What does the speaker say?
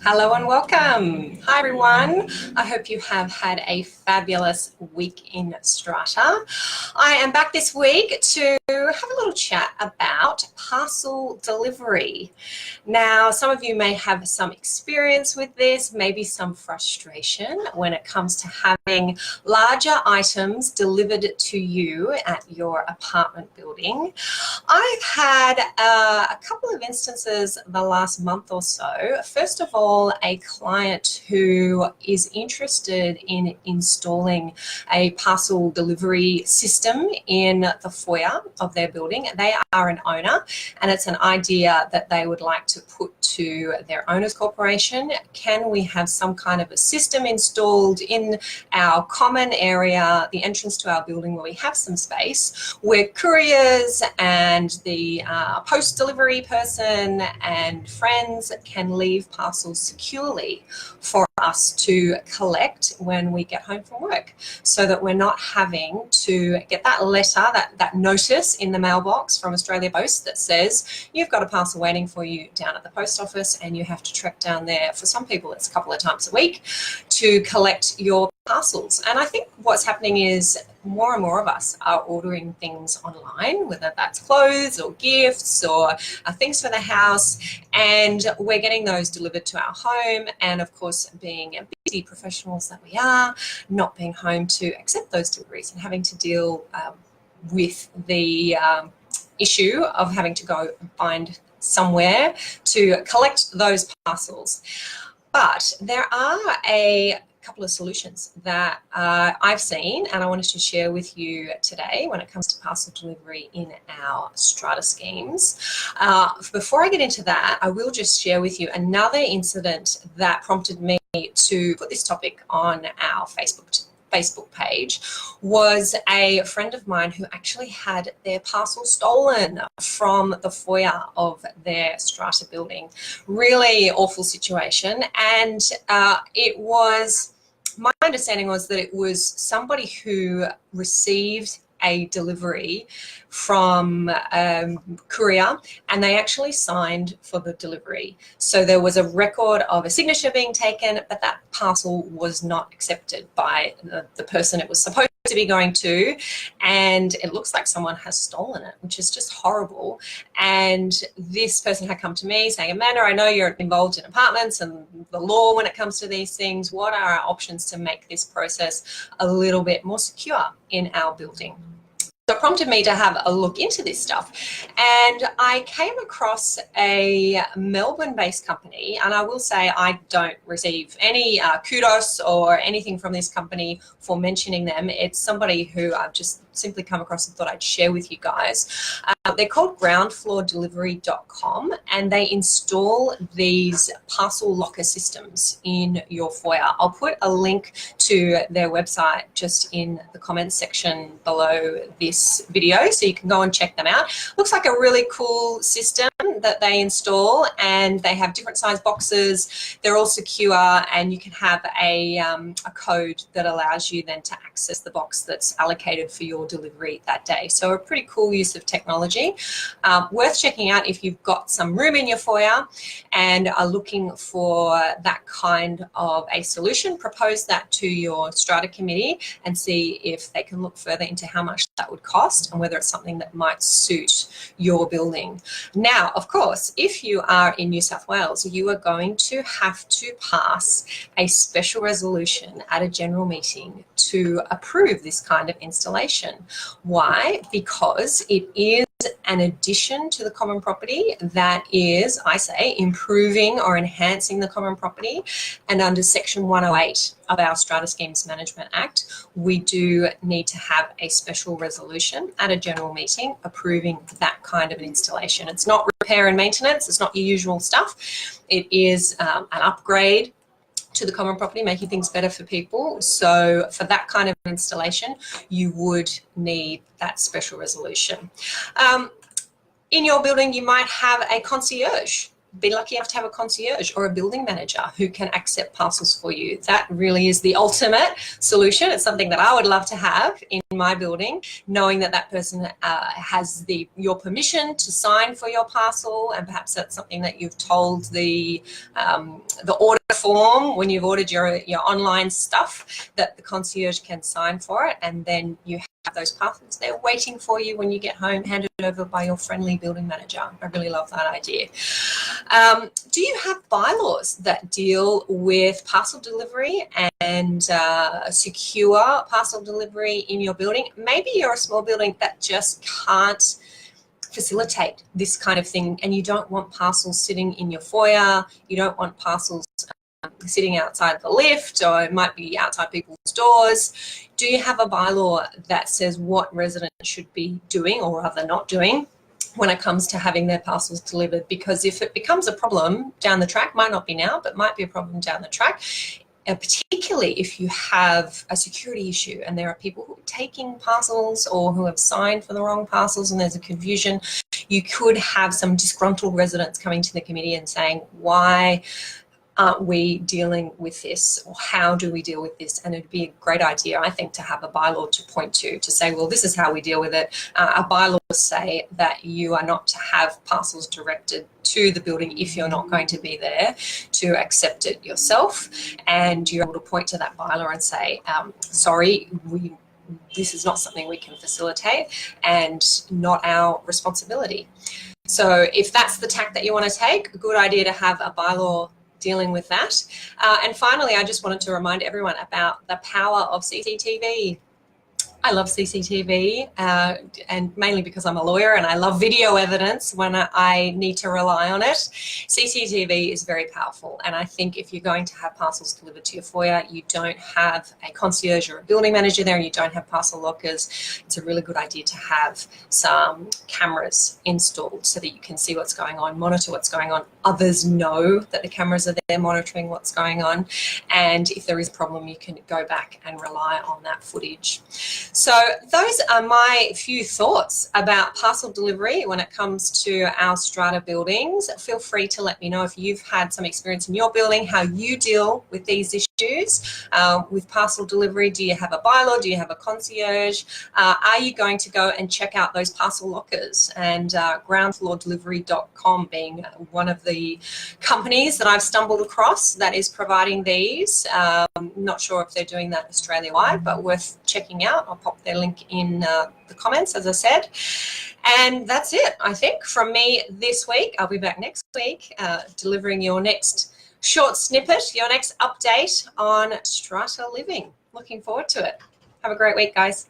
Hello and welcome. Hi everyone. I hope you have had a fabulous week in Strata. I am back this week to have a little chat about parcel delivery. Now, some of you may have some experience with this, maybe some frustration when it comes to having larger items delivered to you at your apartment building. I've had a couple of instances the last month or so. First of all, a client who is interested in installing a parcel delivery system in the foyer of their building. They are an owner, and it's an idea that they would like to put to their owners corporation. Can we have some kind of a system installed in our common area, the entrance to our building, where we have some space, where couriers and the post delivery person and friends can leave parcels securely for us to collect when we get home from work, so that we're not having to get that letter, that notice in the mailbox from Australia Post that says you've got a parcel waiting for you down at the post office, and you have to trek down there. For some people, it's a couple of times a week to collect your parcels. And I think what's happening is more and more of us are ordering things online, whether that's clothes or gifts or things for the house, and we're getting those delivered to our home. And of course, being busy professionals that we are, not being home to accept those deliveries and having to deal with the issue of having to go and find somewhere to collect those parcels. But there are a couple of solutions that I've seen, and I wanted to share with you today when it comes to parcel delivery in our strata schemes. Before I get into that, I will just share with you another incident that prompted me to put this topic on our Facebook page. Was a friend of mine who actually had their parcel stolen from the foyer of their strata building. Really awful situation. And my understanding was that it was somebody who received a delivery from courier, and they actually signed for the delivery. So there was a record of a signature being taken, but that parcel was not accepted by the person it was supposed to be going to, and it looks like someone has stolen it, which is just horrible. And this person had come to me saying, Amanda, I know you're involved in apartments and the law when it comes to these things. What are our options to make this process a little bit more secure in our building? So it prompted me to have a look into this stuff, and I came across a Melbourne-based company, and I will say I don't receive any kudos or anything from this company for mentioning them. It's somebody who I've just simply come across and thought I'd share with you guys. They're called groundfloordelivery.com, and they install these parcel locker systems in your foyer. I'll put a link to their website just in the comments section below this video, so you can go and check them out. Looks like a really cool system that they install, and they have different size boxes. They're all secure, and you can have a code that allows you then to access the box that's allocated for your delivery that day. So a pretty cool use of technology. Worth checking out if you've got some room in your foyer and are looking for that kind of a solution. Propose that to your strata committee and see if they can look further into how much that would cost and whether it's something that might suit your building. Now, of course, if you are in New South Wales, you are going to have to pass a special resolution at a general meeting to approve this kind of installation. Why? Because it is an addition to the common property that is, I say, improving or enhancing the common property. And under Section 108 of our Strata Schemes Management Act, we do need to have a special resolution at a general meeting approving that kind of an installation. It's not repair and maintenance, it's not your usual stuff. It is an upgrade to the common property, making things better for people. So for that kind of installation, you would need that special resolution. In your building, you might have a concierge be lucky enough to have a concierge or a building manager who can accept parcels for you. That really is the ultimate solution. It's something that I would love to have in my building, knowing that that person has your permission to sign for your parcel, and perhaps that's something that you've told the order form when you've ordered your online stuff, that the concierge can sign for it, and then you have those parcels there waiting for you when you get home, handed over by your friendly building manager. I really love that idea. Do you have bylaws that deal with parcel delivery and secure parcel delivery in your building? Maybe you're a small building that just can't facilitate this kind of thing, and you don't want parcels sitting in your foyer, you don't want parcels sitting outside the lift, or it might be outside people's doors. Do you have a bylaw that says what residents should be doing, or rather not doing, when it comes to having their parcels delivered? Because if it becomes a problem down the track, might not be now, but might be a problem down the track, particularly if you have a security issue and there are people who are taking parcels or who have signed for the wrong parcels and there's a confusion, you could have some disgruntled residents coming to the committee and saying, why aren't we dealing with this, or how do we deal with this? And it'd be a great idea, I think, to have a bylaw to point to say, well, this is how we deal with it. A bylaw say that you are not to have parcels directed to the building if you're not going to be there to accept it yourself, and you're able to point to that bylaw and say, sorry, this is not something we can facilitate and not our responsibility. So if that's the tack that you want to take, a good idea to have a bylaw dealing with that. And finally, I just wanted to remind everyone about the power of CCTV. I love CCTV, and mainly because I'm a lawyer and I love video evidence when I need to rely on it. CCTV is very powerful, and I think if you're going to have parcels delivered to your foyer, you don't have a concierge or a building manager there, and you don't have parcel lockers, it's a really good idea to have some cameras installed so that you can see what's going on, monitor what's going on. Others know that the cameras are there monitoring what's going on, and if there is a problem, you can go back and rely on that footage. So those are my few thoughts about parcel delivery when it comes to our strata buildings. Feel free to let me know if you've had some experience in your building, how you deal with these issues with parcel delivery. Do you have a bylaw? Do you have a concierge? Are you going to go and check out those parcel lockers? And groundfloordelivery.com being one of the companies that I've stumbled across that is providing these. Not sure if they're doing that Australia-wide, but worth checking out. I'll pop their link in the comments, as I said. And that's it, I think, from me this week. I'll be back next week delivering your next short snippet, your next update on strata living. Looking forward to it. Have a great week, guys.